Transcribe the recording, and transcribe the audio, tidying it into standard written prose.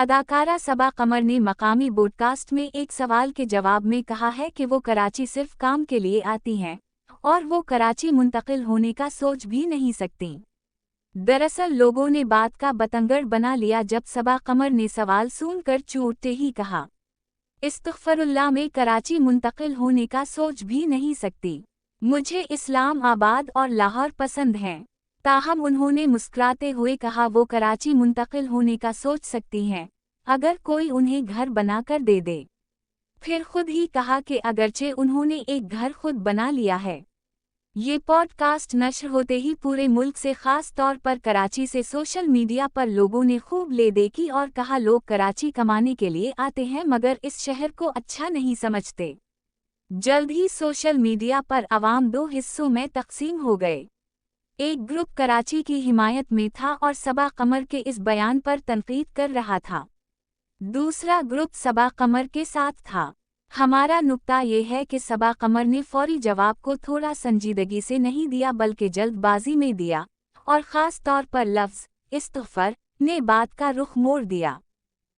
اداکارہ صبا قمر نے مقامی بوڈکاسٹ میں ایک سوال کے جواب میں کہا ہے کہ وہ کراچی صرف کام کے لیے آتی ہیں اور وہ کراچی منتقل ہونے کا سوچ بھی نہیں سکتیں۔ دراصل لوگوں نے بات کا بتنگڑ بنا لیا جب صبا قمر نے سوال سن کر چونٹتے ہی کہا، استغفر اللہ، میں کراچی منتقل ہونے کا سوچ بھی نہیں سکتی۔ مجھے اسلام آباد اور لاہور پسند ہیں۔ تاہم انہوں نے مسکراتے ہوئے کہا وہ کراچی منتقل ہونے کا سوچ سکتی ہیں اگر کوئی انہیں گھر بنا کر دے دے۔ پھر خود ہی کہا کہ اگرچہ انہوں نے ایک گھر خود بنا لیا ہے۔ یہ پوڈ کاسٹ نشر ہوتے ہی پورے ملک سے خاص طور پر کراچی سے سوشل میڈیا پر لوگوں نے خوب لے دیکھی اور کہا لوگ کراچی کمانے کے لیے آتے ہیں مگر اس شہر کو اچھا نہیں سمجھتے۔ جلد ہی سوشل میڈیا پر عوام دو حصوں میں تقسیم ہو گئے۔ ایک گروپ کراچی کی حمایت میں تھا اور صبا قمر کے اس بیان پر تنقید کر رہا تھا۔ دوسرا گروپ صبا قمر کے ساتھ تھا۔ ہمارا نقطہ یہ ہے کہ صبا قمر نے فوری جواب کو تھوڑا سنجیدگی سے نہیں دیا بلکہ جلد بازی میں دیا، اور خاص طور پر لفظ استغفر نے بات کا رخ موڑ دیا۔